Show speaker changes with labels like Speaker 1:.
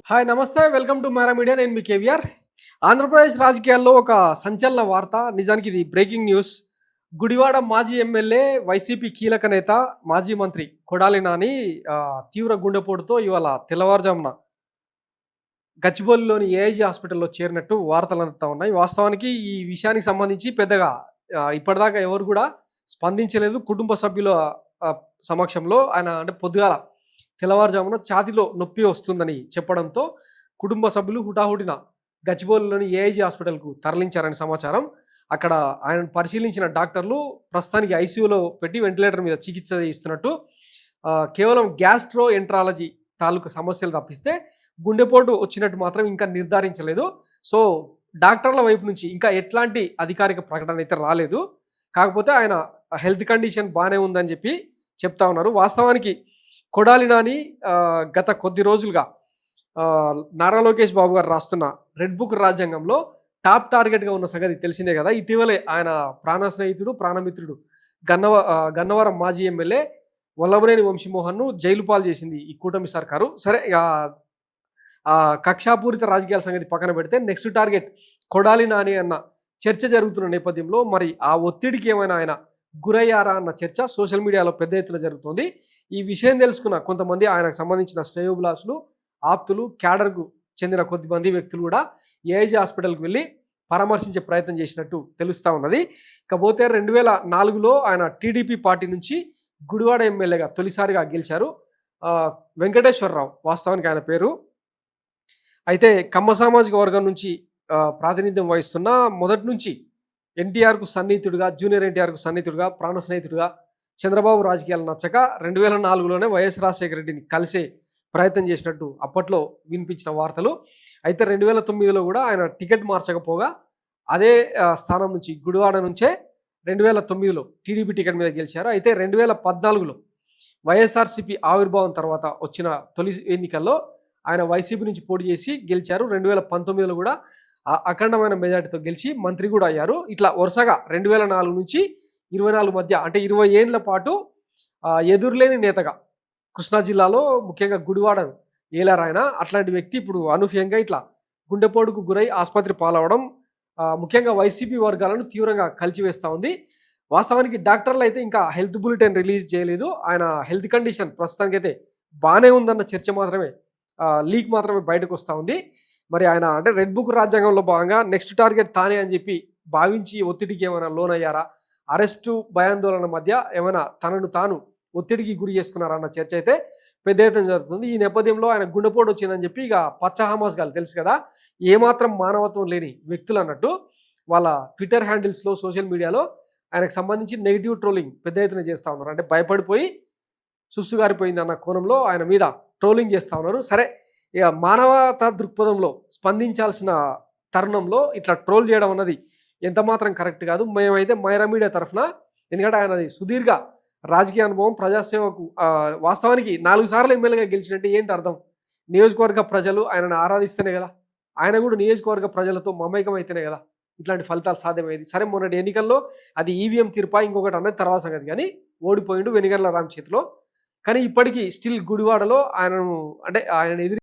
Speaker 1: Hi నమస్తే. Welcome to Mara media. నేను మీ కేవీఆర్. ఆంధ్రప్రదేశ్ రాజకీయాల్లో ఒక సంచలన వార్త. నిజానికి ఇది బ్రేకింగ్ న్యూస్. గుడివాడ మాజీ ఎమ్మెల్యే, వైసీపీ కీలక నేత, మాజీ మంత్రి కొడాలి నాని తీవ్ర గుండెపోటుతో ఇవాళ తెల్లవారుజామున గచ్చిబౌలిలోని ఏఐజీ హాస్పిటల్‌లో చేరినట్టు వార్తలు అందుతా ఉన్నాయి. వాస్తవానికి ఈ విషయానికి సంబంధించి పెద్దగా ఇప్పటిదాకా ఎవరు కూడా స్పందించలేదు. కుటుంబ సభ్యుల ఆహ్, సమక్షంలో ఆయన అంటే పొద్దుగాల తెల్లవారుజామున ఛాతీలో నొప్పి వస్తుందని చెప్పడంతో కుటుంబ సభ్యులు హుటాహుటిన గచ్చిబౌలిలోని ఏఐజీ హాస్పిటల్‌కు తరలించారని సమాచారం. అక్కడ ఆయనను పరిశీలించిన డాక్టర్లు ప్రస్తుతానికి ఐసీయూలో పెట్టి వెంటిలేటర్ మీద చికిత్స ఇస్తున్నట్టు, కేవలం గ్యాస్ట్రో ఎంట్రాలజీ తాలూకు సమస్యలు తప్పిస్తే గుండెపోటు వచ్చినట్టు మాత్రం ఇంకా నిర్ధారించలేదు. సో, డాక్టర్ల వైపు నుంచి ఇంకా ఎట్లాంటి అధికారిక ప్రకటన అయితే రాలేదు. కాకపోతే ఆయన హెల్త్ కండిషన్ బానే ఉందని చెప్పి చెప్తా ఉన్నారు. వాస్తవానికి కొడాలి నాని గత కొద్ది రోజులుగా నారా లోకేష్ బాబు గారు రాస్తున్న రెడ్ బుక్ రాజ్యాంగంలో టాప్ టార్గెట్‌గా ఉన్న సంగతి తెలిసిందే కదా! ఇటీవలే ఆయన ప్రాణ స్నేహితుడు, ప్రాణమిత్రుడు గన్నవరం మాజీ ఎమ్మెల్యే వల్లభనేని వంశీమోహన్‌ను జైలు పాలు చేసింది ఈ కూటమి సర్కారు. సరే కక్షాపూరిత రాజకీయాల సంగతి పక్కన పెడితే నెక్స్ట్ టార్గెట్ కొడాలి నాని అన్న చర్చ జరుగుతున్న నేపథ్యంలో మరి ఆ ఒత్తిడికి ఏమైనా ఆయన గురయ్యారా అన్న చర్చ సోషల్ మీడియాలో పెద్ద ఎత్తున జరుగుతోంది. ఈ విషయం తెలుసుకున్న కొంతమంది ఆయనకు సంబంధించిన శ్రేయోభిలాషులు, ఆప్తులు, క్యాడర్‌కు చెందిన కొద్దిమంది వ్యక్తులు కూడా ఏఐజీ హాస్పిటల్‌కి వెళ్లి పరామర్శించే ప్రయత్నం చేసినట్టు తెలుస్తా ఉన్నది. ఇకపోతే 2004లో ఆయన టీడీపీ పార్టీ నుంచి గుడివాడ ఎమ్మెల్యేగా తొలిసారిగా గెలిచారు. వెంకటేశ్వరరావు వాస్తవానికి ఆయన పేరు. అయితే కమ్మ సామాజిక వర్గం నుంచి ప్రాతినిధ్యం వహిస్తున్న మొదటి నుంచి ఎన్టీఆర్‌కు సన్నిహితుడిగా, జూనియర్ ఎన్టీఆర్‌కు సన్నిహితుడిగా, ప్రాణ స్నేహితుడిగా, చంద్రబాబు రాజకీయాలు నచ్చక 2004లోనే వైఎస్ రాజశేఖర రెడ్డిని కలిసే ప్రయత్నం చేసినట్టు అప్పట్లో వినిపించిన వార్తలు. అయితే 2009లో కూడా ఆయన టికెట్ మార్చకపోగా అదే స్థానం నుంచి గుడివాడ నుంచే 2009లో టీడీపీ టికెట్ మీద గెలిచారు. అయితే 2014లో వైఎస్ఆర్‌సీపీ ఆవిర్భావం తర్వాత వచ్చిన తొలి ఎన్నికల్లో ఆయన వైసీపీ నుంచి పోటీ చేసి గెలిచారు. 2019లో కూడా అఖండమైన మెజార్టీతో గెలిచి మంత్రి కూడా అయ్యారు. ఇట్లా వరుసగా 2004 నుంచి 24 మధ్య అంటే 20 ఏండ్ల పాటు ఎదురులేని నేతగా కృష్ణా జిల్లాలో ముఖ్యంగా గుడివాడను ఏలారాయన. అట్లాంటి వ్యక్తి ఇప్పుడు అనూహ్యంగా ఇట్లా గుండెపోటుకు గురై ఆసుపత్రి పాలవడం ముఖ్యంగా వైసీపీ వర్గాలను తీవ్రంగా కలిచివేస్తూ ఉంది. వాస్తవానికి డాక్టర్లు అయితే ఇంకా హెల్త్ బులెటిన్ రిలీజ్ చేయలేదు. ఆయన హెల్త్ కండిషన్ ప్రస్తుతానికైతే బాగానే ఉందన్న చర్చ మాత్రమే, లీక్ మాత్రమే బయటకు వస్తూ ఉంది. మరి ఆయన అంటే రెడ్ బుక్ రాజ్యాంగంలో భాగంగా నెక్స్ట్ టార్గెట్ తానే అని చెప్పి భావించి ఒత్తిడికి ఏమైనా లోనయ్యారా, అరెస్టు భయాందోళన మధ్య ఏమైనా తనను తాను ఒత్తిడికి గురి చేసుకున్నారా అన్న చర్చ అయితే పెద్ద ఎత్తున జరుగుతుంది. ఈ నేపథ్యంలో ఆయన గుండెపోటు వచ్చిందని చెప్పి ఇక పచ్చ హమాస్ గాలు తెలుసు కదా, ఏమాత్రం మానవత్వం లేని వ్యక్తులు అన్నట్టు వాళ్ళ ట్విట్టర్ హ్యాండిల్స్లో, సోషల్ మీడియాలో ఆయనకు సంబంధించి నెగిటివ్ ట్రోలింగ్ పెద్ద ఎత్తున చేస్తూ ఉన్నారు. అంటే భయపడిపోయి సుస్సుగారిపోయింది అన్న కోణంలో ఆయన మీద ట్రోలింగ్ చేస్తూ ఉన్నారు. సరే, ఇక మానవతా దృక్పథంలో స్పందించాల్సిన తరుణంలో ఇట్లా ట్రోల్ చేయడం అన్నది ఎంత మాత్రం కరెక్ట్ కాదు. మేమైతే మైరా మీడియా తరఫున, ఎందుకంటే ఆయనది సుదీర్ఘ రాజకీయ అనుభవం, ప్రజాసేవకు వాస్తవానికి 4 సార్లు ఎమ్మెల్యేగా గెలిచినట్టు ఏంటి అర్థం? నియోజకవర్గ ప్రజలు ఆయనను ఆరాధిస్తేనే కదా, ఆయన కూడా నియోజకవర్గ ప్రజలతో మమేకం అయితేనే కదా ఇట్లాంటి ఫలితాలు సాధ్యమయ్యేది. సరే, మొన్నటి ఎన్నికల్లో అది ఈవీఎం తీర్పా ఇంకొకటి అన్నది తర్వాత సంగతి, కానీ ఓడిపోయిండు వెనిగండ్ల రామ్ చేతిలో. కానీ ఇప్పటికీ స్టిల్ గుడివాడలో ఆయనను అంటే ఆయన ఎదిరి